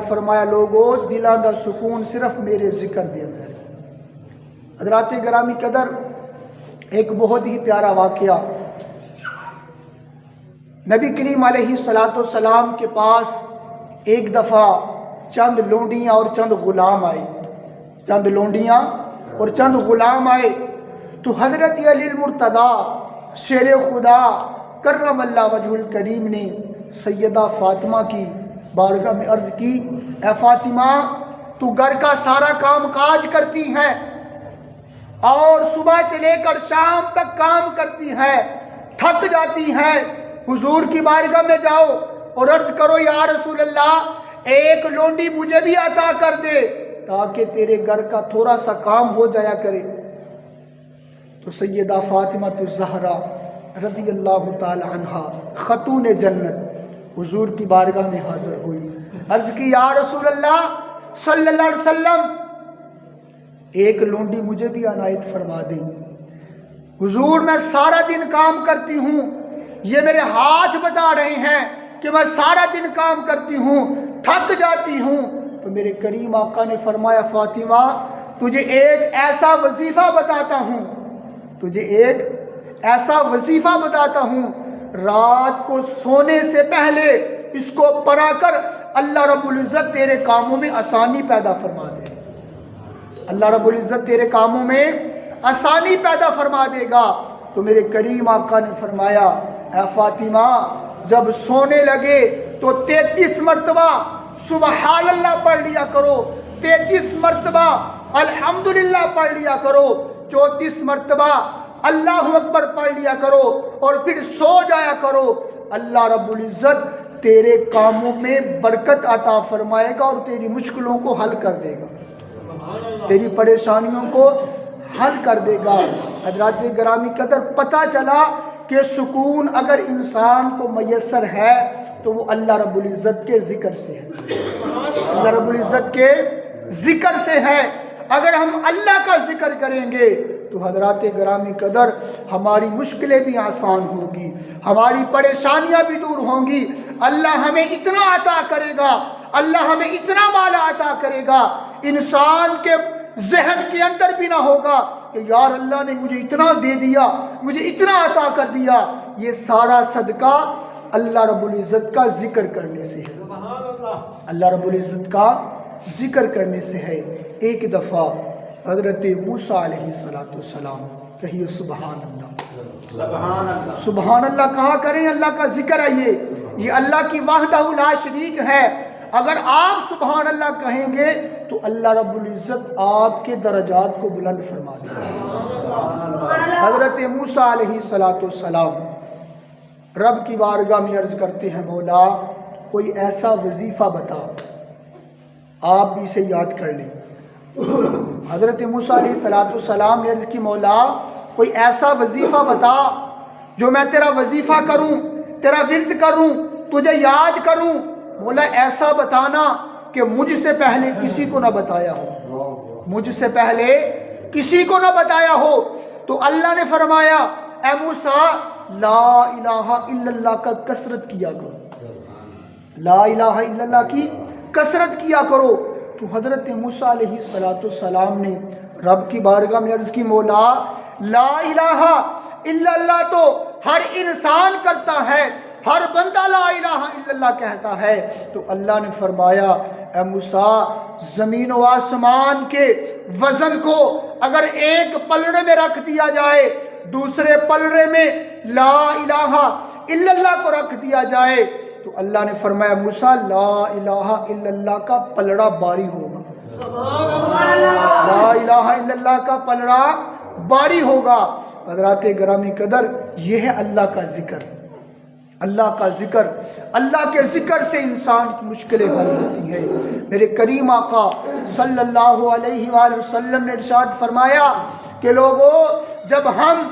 فرمایا لوگو دلاں دا سکون صرف میرے ذکر دے اندر ہے۔ حضرات گرامی قدر، ایک بہت ہی پیارا واقعہ، نبی کریم علیہ السلام کے پاس ایک دفعہ چند لونڈیاں اور چند غلام آئے، چند لونڈیاں اور چند غلام آئے تو حضرت علی المرتضیٰ شیر خدا کرم اللہ وجہ الکریم نے سیدہ فاطمہ کی بارگاہ میں عرض کی، اے فاطمہ تو گھر کا سارا کام کاج کرتی ہے اور صبح سے لے کر شام تک کام کرتی ہے، تھک جاتی ہے، حضور کی بارگاہ میں جاؤ اور عرض کرو یا رسول اللہ ایک لونڈی مجھے بھی عطا کر دے تاکہ تیرے گھر کا تھوڑا سا کام ہو جایا کرے۔ تو سیدہ فاطمہ الزہرا رضی اللہ تعالی عنہا خاتون جنت حضور کی بارگاہ میں حاضر ہوئی، عرض کی یا رسول اللہ صلی اللہ علیہ وسلم ایک لونڈی مجھے بھی عنایت فرما دیں۔ حضور میں سارا دن کام کرتی ہوں، یہ میرے ہاتھ بتا رہے ہیں کہ میں سارا دن کام کرتی ہوں، تھک جاتی ہوں۔ تو میرے کریم آقا نے فرمایا فاطمہ تجھے ایک ایسا وظیفہ بتاتا ہوں، تجھے ایک ایسا وظیفہ بتاتا ہوں، رات کو سونے سے پہلے اس کو پڑھا کر اللہ رب العزت تیرے کاموں میں آسانی پیدا فرما دے، اللہ رب العزت تیرے کاموں میں آسانی پیدا فرما دے گا۔ تو میرے کریم آقا نے فرمایا اے فاطمہ جب سونے لگے تو 33 مرتبہ سبحان اللہ پڑھ لیا کرو، 33 مرتبہ الحمدللہ پڑھ لیا کرو، 34 مرتبہ اللہ اکبر پڑھ لیا کرو اور پھر سو جایا کرو۔ اللہ رب العزت تیرے کاموں میں برکت عطا فرمائے گا اور تیری مشکلوں کو حل کر دے گا، تیری پریشانیوں کو حل کر دے گا۔ حضرات گرامی قدر، پتہ چلا کہ سکون اگر انسان کو میسر ہے تو وہ اللہ رب العزت کے ذکر سے ہے، اللہ رب العزت کے ذکر سے ہے۔ اگر ہم اللہ کا ذکر کریں گے تو حضرات گرامی قدر ہماری مشکلیں بھی آسان ہوگی، ہماری پریشانیاں بھی دور ہوں گی، اللہ ہمیں اتنا عطا کرے گا، اللہ ہمیں اتنا مال عطا کرے گا، انسان کے ذہن کے اندر بھی نہ ہوگا کہ یار اللہ نے مجھے اتنا دے دیا، مجھے اتنا عطا کر دیا۔ یہ سارا صدقہ اللہ رب العزت کا ذکر کرنے سے ہے، اللہ رب العزت کا ذکر کرنے سے ہے۔ ایک دفعہ حضرت موسیٰ علیہ السلام، کہیے سبحان اللہ، سبحان اللہ، سبحان اللہ کہا کریں، اللہ کا ذکر ہے، یہ اللہ کی وحدہ لا شریک ہے۔ اگر آپ سبحان اللہ کہیں گے تو اللہ رب العزت آپ کے درجات کو بلند فرما دے گا۔ حضرت موسیٰ علیہ السلام رب کی بارگاہ میں عرض کرتے ہیں مولا کوئی ایسا وظیفہ بتا، آپ بھی اسے یاد کر لیں۔ حضرت موسیٰ علیہ السلام نے عرض کی مولا کوئی ایسا وظیفہ بتا جو میں تیرا وظیفہ کروں، تیرا ورد کروں، تجھے یاد کروں۔ مولا ایسا بتانا کہ مجھ سے پہلے کسی کو نہ بتایا ہو، مجھ سے پہلے کسی کو نہ بتایا ہو۔ تو اللہ نے فرمایا اے موسیٰ لا الہ الا اللہ کا کثرت کیا کرو، لا الہ الا اللہ کی کثرت کیا کرو۔ تو حضرت موسیٰ علیہ السلام نے رب کی بارگاہ میں عرض کی مولا لا الہ الا اللہ تو ہر انسان کرتا ہے، ہر بندہ لا الہ الا اللہ کہتا ہے۔ تو اللہ نے فرمایا اے موسیٰ زمین و آسمان کے وزن کو اگر ایک پلڑے میں رکھ دیا جائے، دوسرے پلڑے میں لا الہ الا اللہ کو رکھ دیا جائے تو اللہ نے فرمایا موسیٰ لا الہ الا اللہ کا پلڑا باری ہوگا، لا الہ الا اللہ کا پلڑا باری ہوگا۔ حضرات گرامی قدر یہ ہے اللہ کا ذکر، اللہ کا ذکر، اللہ کے ذکر سے انسان کی مشکلیں حل ہوتی ہیں۔ میرے کریم آقا صلی اللہ علیہ وآلہ وسلم نے ارشاد فرمایا کہ لوگوں جب ہم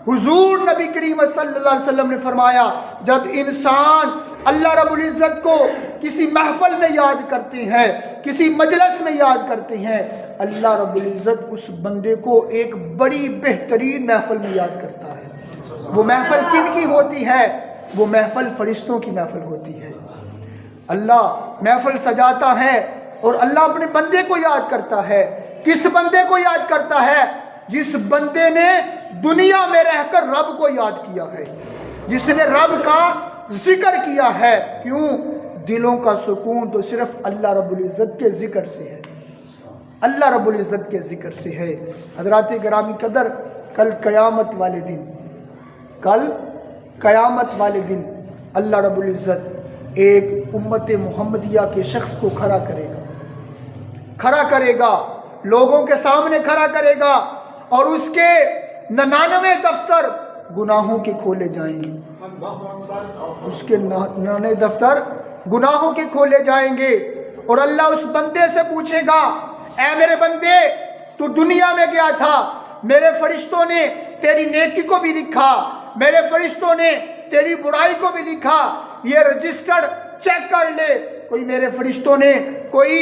حضور نبی کریم صلی اللہ علیہ وسلم نے فرمایا جب انسان اللہ رب العزت کو کسی محفل میں یاد کرتے ہیں، کسی مجلس میں یاد کرتے ہیں، اللہ رب العزت اس بندے کو ایک بڑی بہترین محفل میں یاد کرتا ہے۔ وہ محفل کن کی ہوتی ہے؟ وہ محفل فرشتوں کی محفل ہوتی ہے۔ اللہ محفل سجاتا ہے اور اللہ اپنے بندے کو یاد کرتا ہے. کس بندے کو یاد کرتا ہے؟ جس بندے نے دنیا میں رہ کر رب کو یاد کیا ہے، جس نے رب کا ذکر کیا ہے. کیوں؟ دلوں کا سکون تو صرف اللہ رب العزت کے ذکر سے ہے، اللہ رب العزت کے ذکر سے ہے. حضرات گرامی قدر، کل قیامت والے دن، کل قیامت والے دن اللہ رب العزت ایک امت محمدیہ کے شخص کو کھڑا کرے گا، لوگوں کے سامنے کھڑا کرے گا، اور اس کے 99 دفتر گناہوں کے کھولے جائیں گے. اس کے 99 دفتر گناہوں کے کھولے جائیں گے، اور اللہ اس بندے سے پوچھے گا، اے میرے بندے، تو دنیا میں گیا تھا، میرے فرشتوں نے تیری نیکی کو بھی لکھا، میرے فرشتوں نے تیری برائی کو بھی لکھا، یہ رجسٹر چیک کر لے. کوئی میرے فرشتوں نے کوئی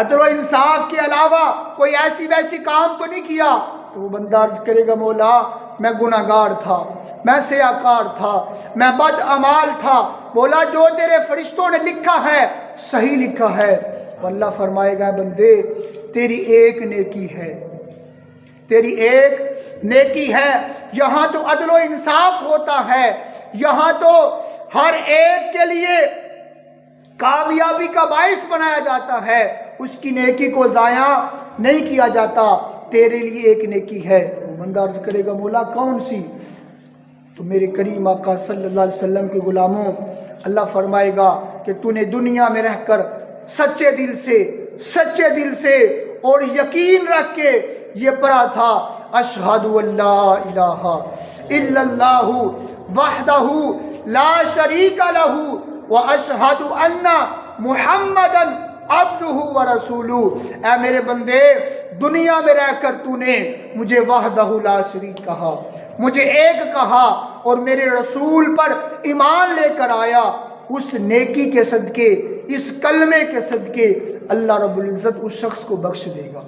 عدل و انصاف کے علاوہ کوئی ایسی ویسی کام تو نہیں کیا؟ تو وہ بندہ عرض کرے گا، مولا میں گناہگار تھا، میں سیاکار تھا، میں بد اعمال تھا. بولا جو تیرے فرشتوں نے لکھا ہے صحیح لکھا ہے. تو اللہ فرمائے گا، بندے تیری ایک نیکی ہے، تیری ایک نیکی ہے. یہاں تو عدل و انصاف ہوتا ہے، یہاں تو ہر ایک کے لیے کامیابی کا باعث بنایا جاتا ہے، اس کی نیکی کو ضائع نہیں کیا جاتا. تیرے لیے ایک نیکی ہے. وہ بندہ عرض کرے گا، مولا کون سی؟ تو میرے کریم آقا صلی اللہ علیہ وسلم کے غلاموں، اللہ فرمائے گا کہ تو نے دنیا میں رہ کر سچے دل سے اور یقین رکھ کے یہ پڑھا تھا، اشہد اللہ الہ الا اللہ وحدہ لا شریک لہ واشہد ان محمدا عبدہ ورسولہ. اے میرے بندے، دنیا میں رہ کر تو نے مجھے وحدہ لا شریک کہا، مجھے ایک کہا، اور میرے رسول پر ایمان لے کر آیا. اس نیکی کے صدقے، اس کلمے کے صدقے اللہ رب العزت اس شخص کو بخش دے گا.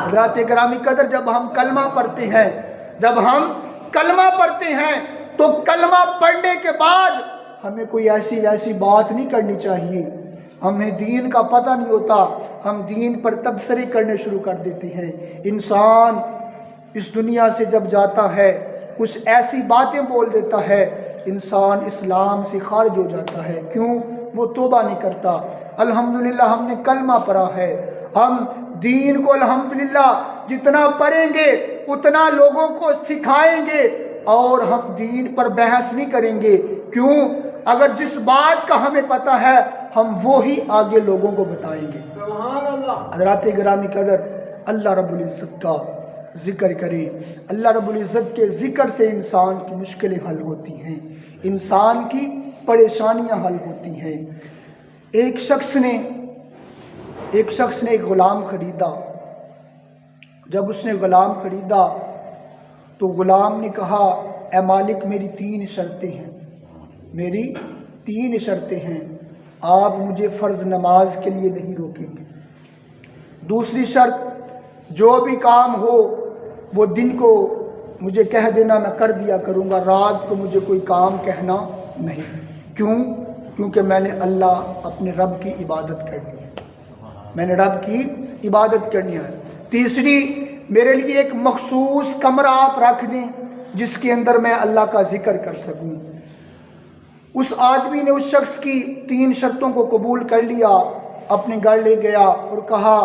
حضرات گرامی قدر، جب ہم کلمہ پڑھتے ہیں تو کلمہ پڑھنے کے بعد ہمیں کوئی ایسی ویسی بات نہیں کرنی چاہیے. ہمیں دین کا پتہ نہیں ہوتا، ہم دین پر تبصرے کرنے شروع کر دیتے ہیں. انسان اس دنیا سے جب جاتا ہے کچھ ایسی باتیں بول دیتا ہے، انسان اسلام سے خارج ہو جاتا ہے. کیوں؟ وہ توبہ نہیں کرتا. الحمدللہ ہم نے کلمہ پڑھا ہے، ہم دین کو الحمدللہ جتنا پڑھیں گے اتنا لوگوں کو سکھائیں گے، اور ہم دین پر بحث نہیں کریں گے. کیوں؟ اگر جس بات کا ہمیں پتہ ہے ہم وہی آگے لوگوں کو بتائیں گے. حضرات گرامی قدر، اللہ رب العزت کا ذکر کرے. اللہ رب العزت کے ذکر سے انسان کی مشکلیں حل ہوتی ہیں، انسان کی پریشانیاں حل ہوتی ہیں. ایک شخص نے ایک غلام خریدا. جب اس نے غلام خریدا تو غلام نے کہا، اے مالک میری 3 شرطیں ہیں، میری 3 شرطیں ہیں. آپ مجھے فرض نماز کے لیے نہیں روکیں گے. دوسری شرط، جو بھی کام ہو وہ دن کو مجھے کہہ دینا، میں کر دیا کروں گا، رات کو مجھے کوئی کام کہنا نہیں. کیوں؟ کیونکہ میں نے اللہ اپنے رب کی عبادت کرنی ہے، میں نے رب کی عبادت کرنی ہے. تیسری، میرے لیے ایک مخصوص کمرہ آپ رکھ دیں جس کے اندر میں اللہ کا ذکر کر سکوں. اس آدمی نے اس شخص کی 3 شرطوں کو قبول کر لیا، اپنے گھر لے گیا اور کہا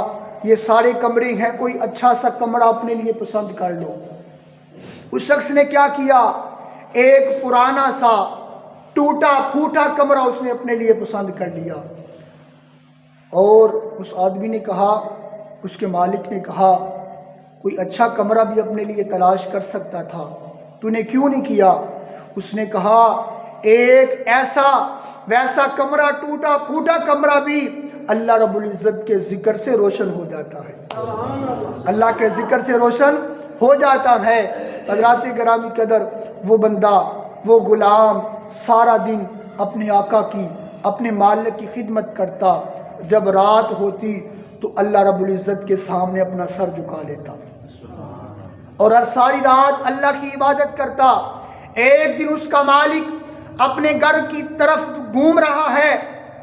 یہ سارے کمرے ہیں، کوئی اچھا سا کمرہ اپنے لیے پسند کر لو. اس شخص نے کیا کیا؟ ایک پرانا سا ٹوٹا پھوٹا کمرہ اس نے اپنے لیے پسند کر لیا. اور اس آدمی نے کہا، اس کے مالک نے کہا، کوئی اچھا کمرہ بھی اپنے لیے تلاش کر سکتا تھا، تو نے کیوں نہیں کیا؟ اس نے کہا، ایک ایسا ویسا کمرہ، ٹوٹا پھوٹا کمرہ بھی اللہ رب العزت کے ذکر سے روشن ہو جاتا ہے، اللہ کے ذکر سے روشن ہو جاتا ہے. حضرات گرامی قدر، وہ بندہ، وہ غلام سارا دن اپنے آقا کی، اپنے مالک کی خدمت کرتا. جب رات ہوتی تو اللہ رب العزت کے سامنے اپنا سر جھکا لیتا اور ہر ساری رات اللہ کی عبادت کرتا. ایک دن اس کا مالک اپنے گھر کی طرف گھوم رہا ہے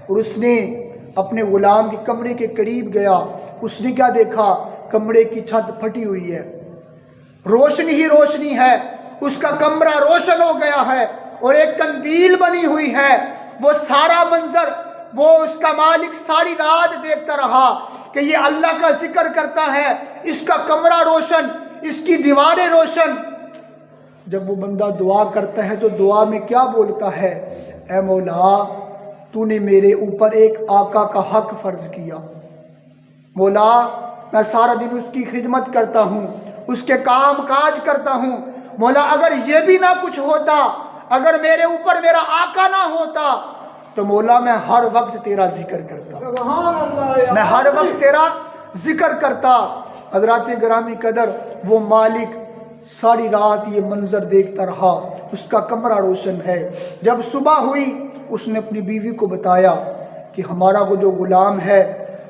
اور اس نے اپنے غلام کے کمرے کے قریب گیا. اس نے کیا دیکھا؟ کمرے کی چھت پھٹی ہوئی ہے، روشنی ہی روشنی ہے، اس کا کمرہ روشن ہو گیا ہے اور ایک قندیل بنی ہوئی ہے. وہ سارا منظر وہ اس کا مالک ساری رات دیکھتا رہا کہ یہ اللہ کا ذکر کرتا ہے، اس کا کمرہ روشن، اس کی دیواریں روشن. جب وہ بندہ دعا کرتا ہے تو دعا میں کیا بولتا ہے؟ اے مولا، تو نے میرے اوپر ایک آقا کا حق فرض کیا. مولا، میں سارا دن اس کی خدمت کرتا ہوں، اس کے کام کاج کرتا ہوں. مولا، اگر یہ بھی نہ کچھ ہوتا، اگر میرے اوپر میرا آقا نہ ہوتا تو مولا میں ہر وقت تیرا ذکر کرتا، میں ہر وقت تیرا ذکر کرتا. حضرات گرامی قدر، وہ مالک ساری رات یہ منظر دیکھتا رہا، اس کا کمرہ روشن ہے. جب صبح ہوئی اس نے اپنی بیوی کو بتایا کہ ہمارا وہ جو غلام ہے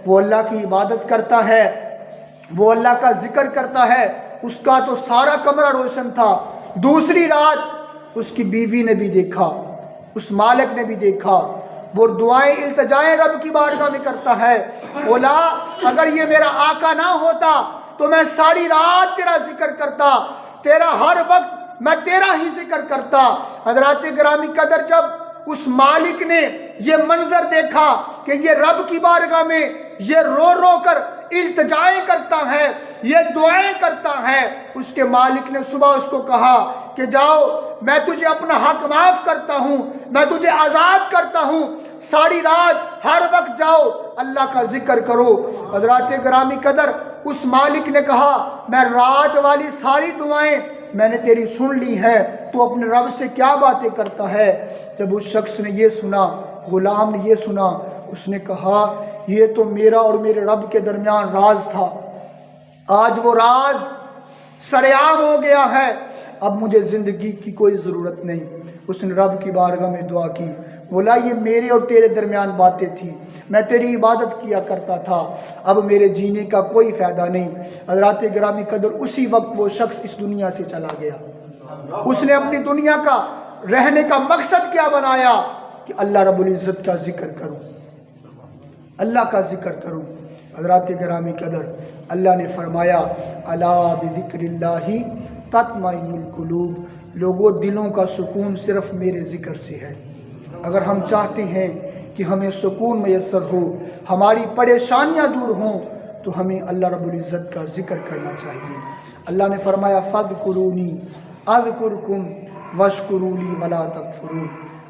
وہ اللہ کی عبادت کرتا ہے، وہ اللہ کا ذکر کرتا ہے، اس کا تو سارا کمرہ روشن تھا. دوسری رات اس کی بیوی نے بھی دیکھا، اس مالک نے بھی دیکھا، وہ دعائیں التجائیں رب کی بارگاہ میں کرتا ہے. مولا، اگر یہ میرا آقا نہ ہوتا تو میں ساری رات تیرا ذکر کرتا، تیرا ہر وقت میں تیرا ہی ذکر کرتا. حضرات گرامی قدر، جب اس مالک نے یہ منظر دیکھا کہ یہ رب کی بارگاہ میں یہ رو رو کر التجائیں کرتا ہے، یہ دعائیں کرتا ہے، اس کے مالک نے صبح اس کو کہا کہ جاؤ، میں تجھے اپنا حق معاف کرتا ہوں، میں تجھے آزاد کرتا ہوں، ساری رات ہر وقت جاؤ اللہ کا ذکر کرو. حضرات گرامی قدر، اس مالک نے کہا میں رات والی ساری دعائیں میں نے تیری سن لی ہے، تو اپنے رب سے کیا باتیں کرتا ہے. جب اس شخص نے یہ سنا، غلام نے یہ سنا، اس نے کہا یہ تو میرا اور میرے رب کے درمیان راز تھا، آج وہ راز سرعام ہو گیا ہے، اب مجھے زندگی کی کوئی ضرورت نہیں. اس نے رب کی بارگاہ میں دعا کی، بولا یہ میرے اور تیرے درمیان باتیں تھی، میں تیری عبادت کیا کرتا تھا، اب میرے جینے کا کوئی فائدہ نہیں. حضرات گرامی قدر، اسی وقت وہ شخص اس دنیا سے چلا گیا. اس نے اپنی دنیا کا رہنے کا مقصد کیا بنایا کہ اللہ رب العزت کا ذکر کروں، اللہ کا ذکر کروں. حضرات گرامی قدر، اللہ نے فرمایا الا بذکر اللہ تطمئن القلوب، لوگوں دلوں کا سکون صرف میرے ذکر سے ہے. اگر ہم چاہتے ہیں کہ ہمیں سکون میسر ہو، ہماری پریشانیاں دور ہوں، تو ہمیں اللہ رب العزت کا ذکر کرنا چاہیے. اللہ نے فرمایا فاذکرونی اذکرکم واشکروا لی ولا تکفرون.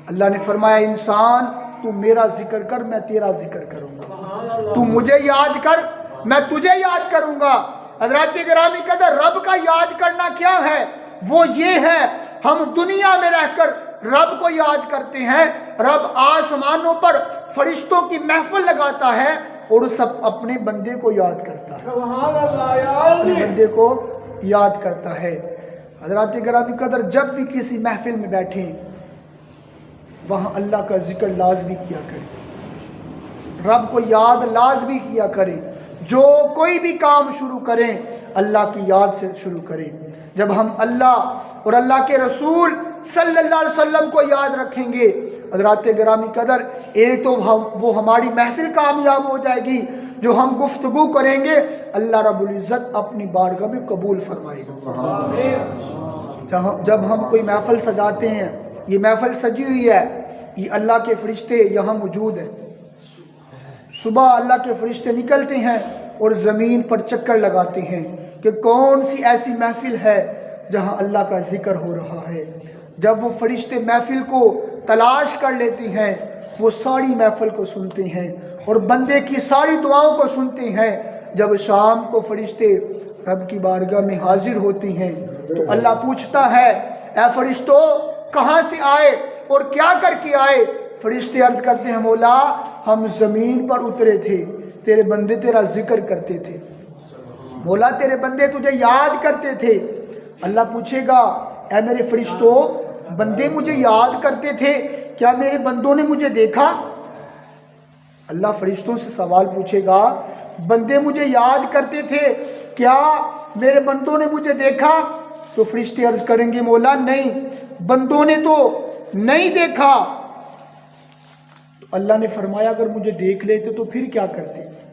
اللہ نے فرمایا انسان تو میرا ذکر کر، میں تیرا ذکر کروں گا، تو مجھے یاد کر، میں تجھے یاد کروں گا. حضرات گرامی قدر، رب کا یاد کرنا کیا ہے؟ وہ یہ ہے ہم دنیا میں رہ کر رب کو یاد کرتے ہیں. رب آسمانوں پر فرشتوں کی محفل لگاتا ہے اور سب اپنے بندے کو یاد کرتا ہے، اپنے بندے کو یاد کرتا ہے. حضرات گرامی قدر، جب بھی کسی محفل میں بیٹھیں وہاں اللہ کا ذکر لازمی کیا کریں، رب کو یاد لازمی کیا کریں. جو کوئی بھی کام شروع کریں اللہ کی یاد سے شروع کریں. جب ہم اللہ اور اللہ کے رسول صلی اللہ علیہ وسلم کو یاد رکھیں گے، حضرات گرامی قدر، ایک تو وہ ہماری محفل کامیاب ہو جائے گی، جو ہم گفتگو کریں گے اللہ رب العزت اپنی بارگاہ میں قبول فرمائے گا. جب ہم کوئی محفل سجاتے ہیں، یہ محفل سجی ہوئی ہے، یہ اللہ کے فرشتے یہاں موجود ہیں. صبح اللہ کے فرشتے نکلتے ہیں اور زمین پر چکر لگاتے ہیں کہ کون سی ایسی محفل ہے جہاں اللہ کا ذکر ہو رہا ہے. جب وہ فرشتے محفل کو تلاش کر لیتے ہیں، وہ ساری محفل کو سنتے ہیں اور بندے کی ساری دعاؤں کو سنتے ہیں. جب شام کو فرشتے رب کی بارگاہ میں حاضر ہوتے ہیں تو اللہ پوچھتا ہے اے فرشتوں کہاں سے آئے اور کیا کر کے آئے؟ فرشتے عرض کرتے ہیں مولا ہم زمین پر اترے تھے، تیرے بندے تیرا ذکر کرتے تھے، مولا تیرے بندے تجھے یاد کرتے تھے. اللہ پوچھے گا اے میرے فرشتوں، بندے مجھے یاد کرتے تھے، کیا میرے بندوں نے مجھے دیکھا؟ اللہ فرشتوں سے سوال پوچھے گا بندے مجھے یاد کرتے تھے، کیا میرے بندوں نے مجھے دیکھا؟ تو فرشتے عرض کریں گے مولا نہیں، بندوں نے تو نہیں دیکھا۔ تو اللہ نے فرمایا اگر مجھے دیکھ لیتے تو پھر کیا کرتے؟